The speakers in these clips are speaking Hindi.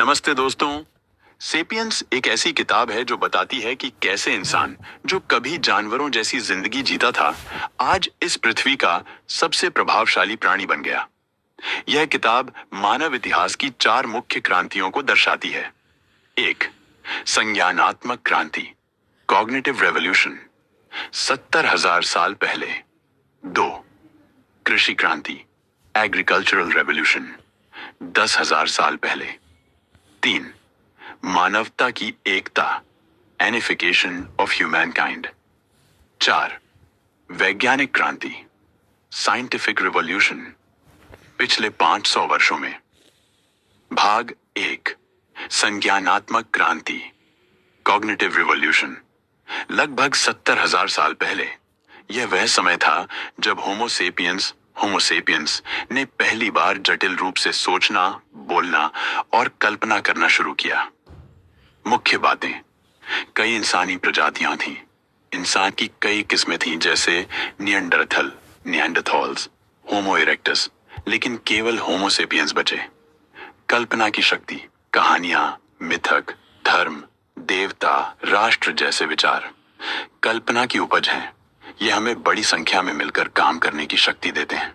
नमस्ते दोस्तों। सेपियंस एक ऐसी किताब है जो बताती है कि कैसे इंसान जो कभी जानवरों जैसी जिंदगी जीता था, आज इस पृथ्वी का सबसे प्रभावशाली प्राणी बन गया। यह किताब मानव इतिहास की 4 मुख्य क्रांतियों को दर्शाती है। 1. संज्ञानात्मक क्रांति, कॉग्निटिव रेवोल्यूशन, 70,000 साल पहले। 2. कृषि क्रांति, एग्रीकल्चरल रेवोल्यूशन, 10,000 साल पहले। 3. मानवता की एकता, एनिफिकेशन ऑफ ह्यूमैनकाइंड। 4. वैज्ञानिक क्रांति, साइंटिफिक रिवॉल्यूशन, पिछले 500 वर्षों में। भाग 1, संज्ञानात्मक क्रांति, कॉग्निटिव रिवॉल्यूशन। लगभग 70,000 साल पहले यह वह समय था जब होमोसेपियंस ने पहली बार जटिल रूप से सोचना, बोलना और कल्पना करना शुरू किया। मुख्य बातें: कई इंसानी प्रजातियां थीं। इंसान की कई किस्में थीं, जैसे निएंडरथॉल्स, होमो इरेक्टस, लेकिन केवल होमोसेपियंस बचे। कल्पना की शक्ति, कहानियां, मिथक, धर्म, देवता, राष्ट्र जैसे विचार कल्पना की उपज हैं। ये हमें बड़ी संख्या में मिलकर काम करने की शक्ति देते हैं।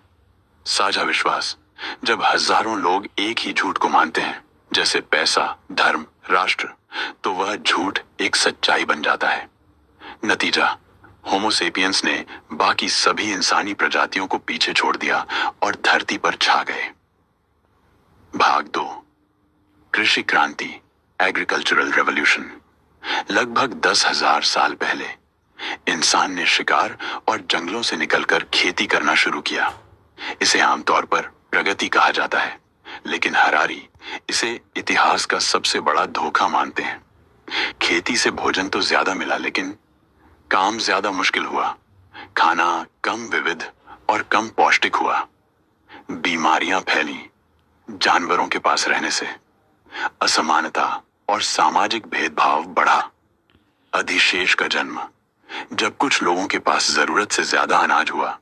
साझा विश्वास, जब हजारों लोग एक ही झूठ को मानते हैं, जैसे पैसा, धर्म, राष्ट्र, तो वह झूठ एक सच्चाई बन जाता है। नतीजा: होमोसेपियंस ने बाकी सभी इंसानी प्रजातियों को पीछे छोड़ दिया और धरती पर छा गए। भाग 2, कृषि क्रांति, एग्रीकल्चरल रेवोल्यूशन। लगभग 10,000 साल पहले इंसान ने शिकार और जंगलों से निकलकर खेती करना शुरू किया। इसे आमतौर पर प्रगति कहा जाता है, लेकिन हरारी इसे इतिहास का सबसे बड़ा धोखा मानते हैं। खेती से भोजन तो ज्यादा मिला, लेकिन काम ज्यादा मुश्किल हुआ। खाना कम विविध और कम पौष्टिक हुआ। बीमारियां फैली जानवरों के पास रहने से। असमानता और सामाजिक भेदभाव बढ़ा। अधिशेष का जन्म, जब कुछ लोगों के पास जरूरत से ज्यादा अनाज हुआ,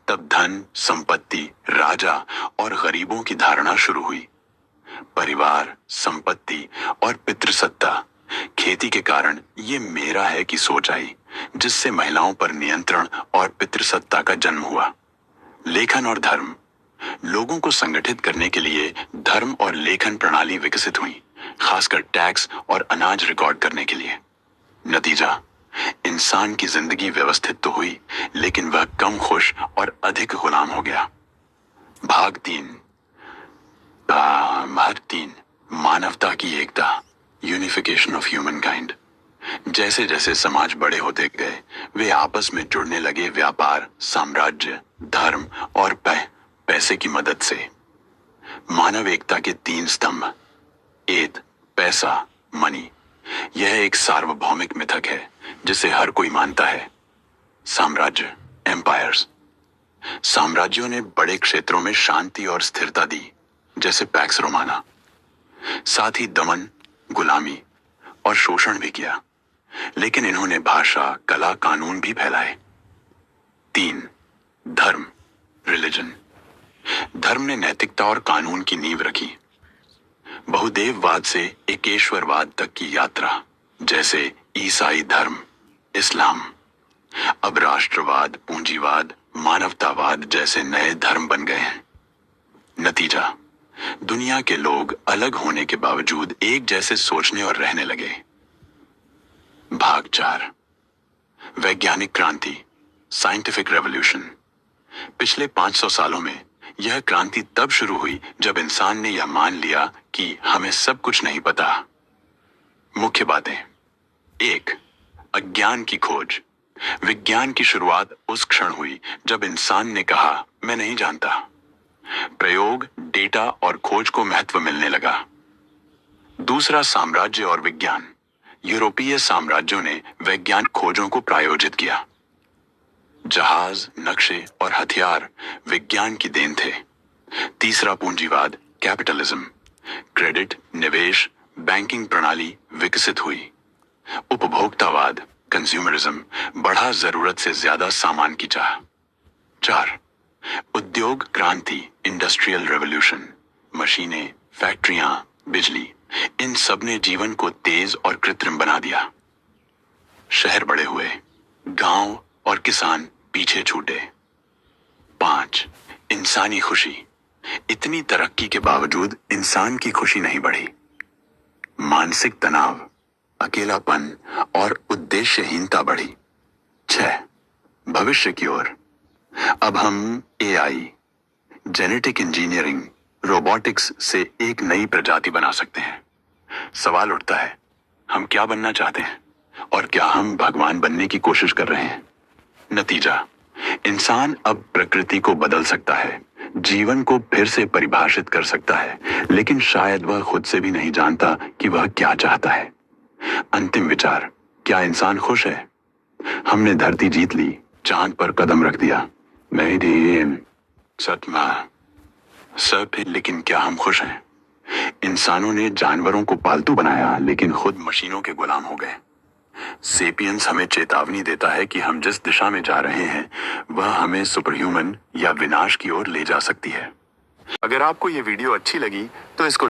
तब धन, संपत्ति, राजा और गरीबों की धारणा शुरू हुई। परिवार, संपत्ति और पितृसत्ता, खेती के कारण ये मेरा है की सोच आई, जिससे महिलाओं पर नियंत्रण और पितृसत्ता का जन्म हुआ। लेखन और धर्म, लोगों को संगठित करने के लिए धर्म और लेखन प्रणाली विकसित हुई, खासकर टैक्स और अनाज रिकॉर्ड करने के लिए। नतीजा: इंसान की जिंदगी व्यवस्थित तो हुई, लेकिन वह कम खुश और अधिक गुलाम हो गया। भाग 3, मानवता की एकता, यूनिफिकेशन ऑफ ह्यूमनकाइंड। जैसे जैसे समाज बड़े होते गए, वे आपस में जुड़ने लगे व्यापार, साम्राज्य, धर्म और पैसे की मदद से। मानव एकता के 3 स्तंभ: एत, पैसा, मनी। यह एक सार्वभौमिक मिथक है जिसे हर कोई मानता है। साम्राज्य, एम्पायर्स। साम्राज्यों ने बड़े क्षेत्रों में शांति और स्थिरता दी, जैसे पैक्स रोमाना। साथ ही दमन, गुलामी और शोषण भी किया, लेकिन इन्होंने भाषा, कला, कानून भी फैलाए। 3. धर्म, रिलीजन। धर्म ने नैतिकता और कानून की नींव रखी। बहुदेववाद से एकेश्वरवाद तक की यात्रा, जैसे ईसाई धर्म, इस्लाम। अब राष्ट्रवाद, पूंजीवाद, मानवतावाद जैसे नए धर्म बन गए हैं। नतीजा: दुनिया के लोग अलग होने के बावजूद एक जैसे सोचने और रहने लगे। भाग 4, वैज्ञानिक क्रांति, साइंटिफिक रेवोल्यूशन। पिछले 500 सालों में यह क्रांति तब शुरू हुई जब इंसान ने यह मान लिया कि हमें सब कुछ नहीं पता। मुख्य बातें: 1. अज्ञान की खोज। विज्ञान की शुरुआत उस क्षण हुई जब इंसान ने कहा, मैं नहीं जानता। प्रयोग, डेटा और खोज को महत्व मिलने लगा। 2. साम्राज्य और विज्ञान। यूरोपीय साम्राज्यों ने वैज्ञानिक खोजों को प्रायोजित किया। जहाज, नक्शे और हथियार विज्ञान की देन थे। 3. पूंजीवाद, कैपिटलिज्म। क्रेडिट, निवेश, बैंकिंग प्रणाली विकसित हुई। उपभोक्तावाद, कंज्यूमरिज्म, बढ़ा जरूरत से ज्यादा सामान की चाह। 4. उद्योग क्रांति, इंडस्ट्रियल रेवोल्यूशन। मशीनें, फैक्ट्रियां, बिजली, इन सब ने जीवन को तेज और कृत्रिम बना दिया। शहर बड़े हुए, गांव और किसान पीछे छूटे। 5. इंसानी खुशी। इतनी तरक्की के बावजूद इंसान की खुशी नहीं बढ़ी। मानसिक तनाव, अकेलापन और उद्देश्यहीनता बढ़ी। 6. भविष्य की ओर। अब हम एआई, जेनेटिक इंजीनियरिंग, रोबोटिक्स से एक नई प्रजाति बना सकते हैं। सवाल उठता है, हम क्या बनना चाहते हैं और क्या हम भगवान बनने की कोशिश कर रहे हैं? नतीजा, इंसान अब प्रकृति को बदल सकता है, जीवन को फिर से परिभाषित कर सकता है, लेकिन शायद वह खुद से भी नहीं जानता कि वह क्या चाहता है। अंतिम विचार, क्या इंसान खुश है? हमने धरती जीत ली, चांद पर कदम रख दिया। लेकिन क्या हम खुश हैं? इंसानों ने जानवरों को पालतू बनाया, लेकिन खुद मशीनों के गुलाम हो गए। सेपियंस हमें चेतावनी देता है कि हम जिस दिशा में जा रहे हैं वह हमें सुपरह्यूमन या विनाश की ओर ले जा सकती है। अगर आपको ये वीडियो अच्छी लगी तो इसको